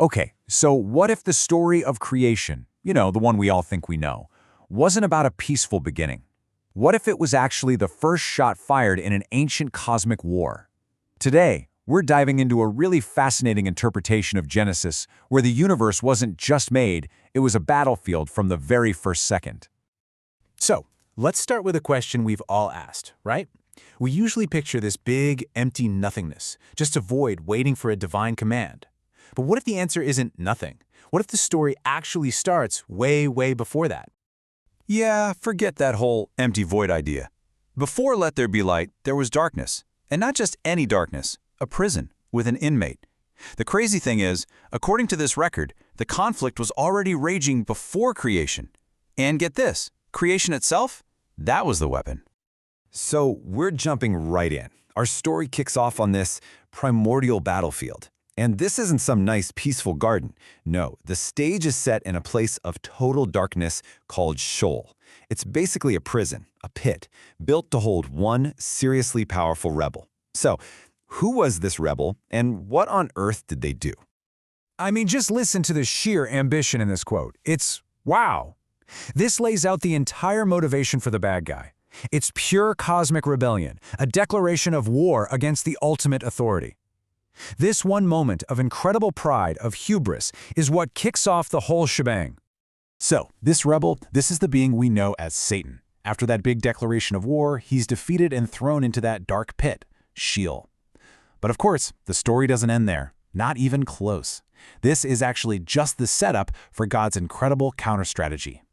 Okay, so what if the story of creation, the one we all think we know, wasn't about a peaceful beginning? What if it was actually the first shot fired in an ancient cosmic war? Today, we're diving into a really fascinating interpretation of Genesis where the universe wasn't just made, it was a battlefield from the very first second. So, let's start with a question we've all asked, right? We usually picture this big, empty nothingness, just a void waiting for a divine command. But what if the answer isn't nothing? What if the story actually starts way, way before that? Yeah, forget that whole empty void idea. Before let there be light, there was darkness. And not just any darkness, a prison with an inmate. The crazy thing is, according to this record, the conflict was already raging before creation. And get this, creation itself, that was the weapon. So we're jumping right in. Our story kicks off on this primordial battlefield. And this isn't some nice peaceful garden. No, the stage is set in a place of total darkness called Sheol. It's basically a prison, a pit, built to hold one seriously powerful rebel. So, who was this rebel, and what on earth did they do? I mean, just listen to the sheer ambition in this quote. It's wow. This lays out the entire motivation for the bad guy. It's pure cosmic rebellion, a declaration of war against the ultimate authority. This one moment of incredible pride, of hubris, is what kicks off the whole shebang. So, this rebel, this is the being we know as Satan. After that big declaration of war, he's defeated and thrown into that dark pit, Sheol. But of course, the story doesn't end there. Not even close. This is actually just the setup for God's incredible counter-strategy.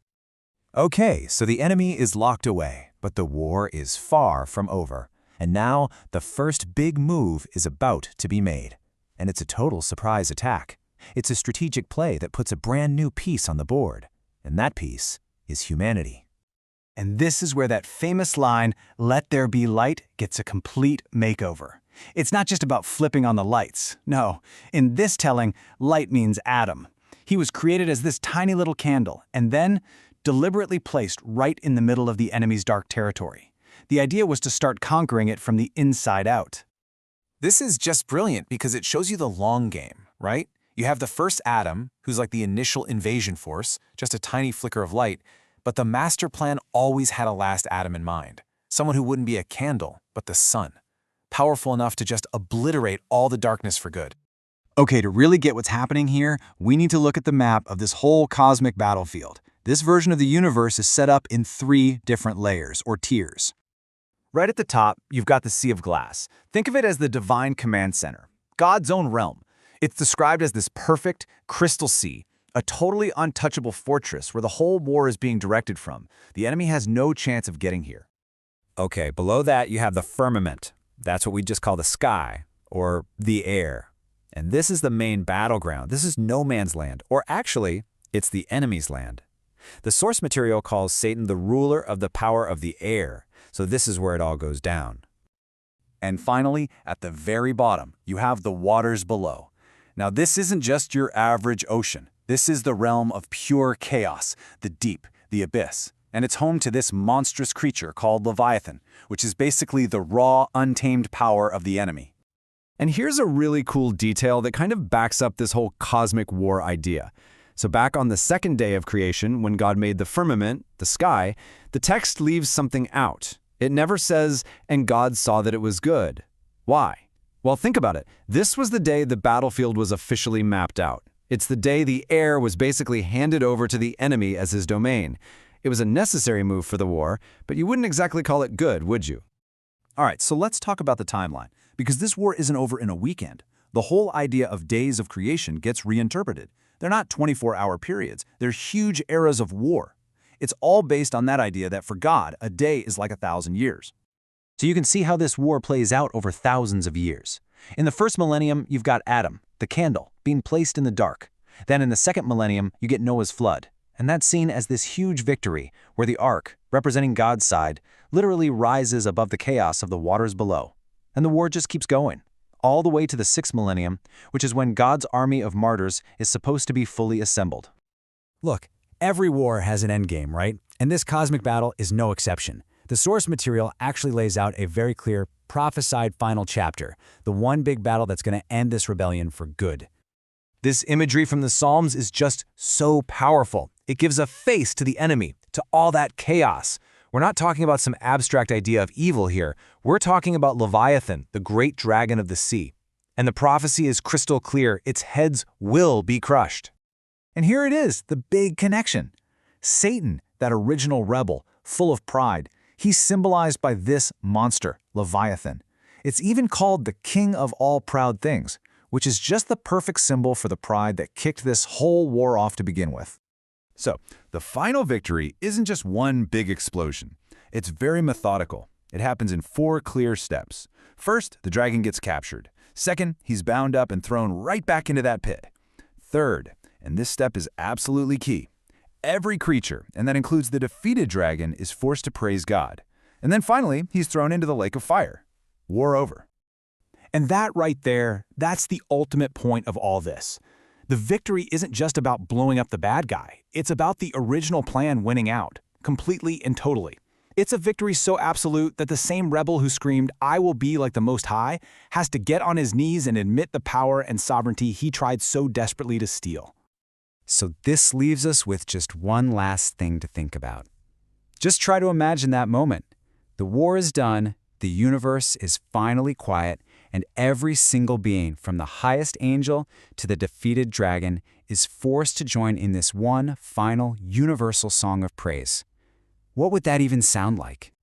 Okay, so the enemy is locked away, but the war is far from over. And now, the first big move is about to be made. And it's a total surprise attack. It's a strategic play that puts a brand new piece on the board. And that piece is humanity. And this is where that famous line, "Let there be light," gets a complete makeover. It's not just about flipping on the lights. No, in this telling, light means Adam. He was created as this tiny little candle, and then deliberately placed right in the middle of the enemy's dark territory. The idea was to start conquering it from the inside out. This is just brilliant because it shows you the long game, right? You have the first Adam, who's like the initial invasion force, just a tiny flicker of light, but the master plan always had a last Adam in mind. Someone who wouldn't be a candle, but the sun. Powerful enough to just obliterate all the darkness for good. Okay, to really get what's happening here, we need to look at the map of this whole cosmic battlefield. This version of the universe is set up in 3 different layers, or tiers. Right at the top, you've got the Sea of Glass. Think of it as the divine command center, God's own realm. It's described as this perfect, crystal sea, a totally untouchable fortress where the whole war is being directed from. The enemy has no chance of getting here. Okay, below that you have the firmament. That's what we just call the sky, or the air. And this is the main battleground. This is no man's land, or actually, it's the enemy's land. The source material calls Satan the ruler of the power of the air. So this is where it all goes down. And finally, at the very bottom, you have the waters below. Now this isn't just your average ocean. This is the realm of pure chaos, the deep, the abyss. And it's home to this monstrous creature called Leviathan, which is basically the raw, untamed power of the enemy. And here's a really cool detail that kind of backs up this whole cosmic war idea. So back on the second day of creation, when God made the firmament, the sky, the text leaves something out. It never says, "and God saw that it was good." Why? Well, think about it. This was the day the battlefield was officially mapped out. It's the day the air was basically handed over to the enemy as his domain. It was a necessary move for the war, but you wouldn't exactly call it good, would you? All right, so let's talk about the timeline, because this war isn't over in a weekend. The whole idea of days of creation gets reinterpreted. They're not 24-hour periods. They're huge eras of war. It's all based on that idea that for God, a day is like 1,000 years. So you can see how this war plays out over thousands of years. In the first millennium, you've got Adam, the candle, being placed in the dark. Then in the second millennium, you get Noah's flood. And that's seen as this huge victory, where the ark, representing God's side, literally rises above the chaos of the waters below. And the war just keeps going, all the way to the sixth millennium, which is when God's army of martyrs is supposed to be fully assembled. Look, every war has an endgame, right? And this cosmic battle is no exception. The source material actually lays out a very clear, prophesied final chapter, the one big battle that's going to end this rebellion for good. This imagery from the Psalms is just so powerful. It gives a face to the enemy, to all that chaos. We're not talking about some abstract idea of evil here. We're talking about Leviathan, the great dragon of the sea. And the prophecy is crystal clear. Its heads will be crushed. And here it is, the big connection. Satan, that original rebel, full of pride, he's symbolized by this monster, Leviathan. It's even called the king of all proud things, which is just the perfect symbol for the pride that kicked this whole war off to begin with. So, the final victory isn't just one big explosion. It's very methodical. It happens in 4 clear steps. First, the dragon gets captured. Second, he's bound up and thrown right back into that pit. Third, and this step is absolutely key, every creature, and that includes the defeated dragon, is forced to praise God. And then finally, he's thrown into the lake of fire. War over. And that right there, that's the ultimate point of all this. The victory isn't just about blowing up the bad guy. It's about the original plan winning out, completely and totally. It's a victory so absolute that the same rebel who screamed, "I will be like the Most High," has to get on his knees and admit the power and sovereignty he tried so desperately to steal. So this leaves us with just one last thing to think about. Just try to imagine that moment. The war is done, the universe is finally quiet, and every single being, from the highest angel to the defeated dragon, is forced to join in this one final universal song of praise. What would that even sound like?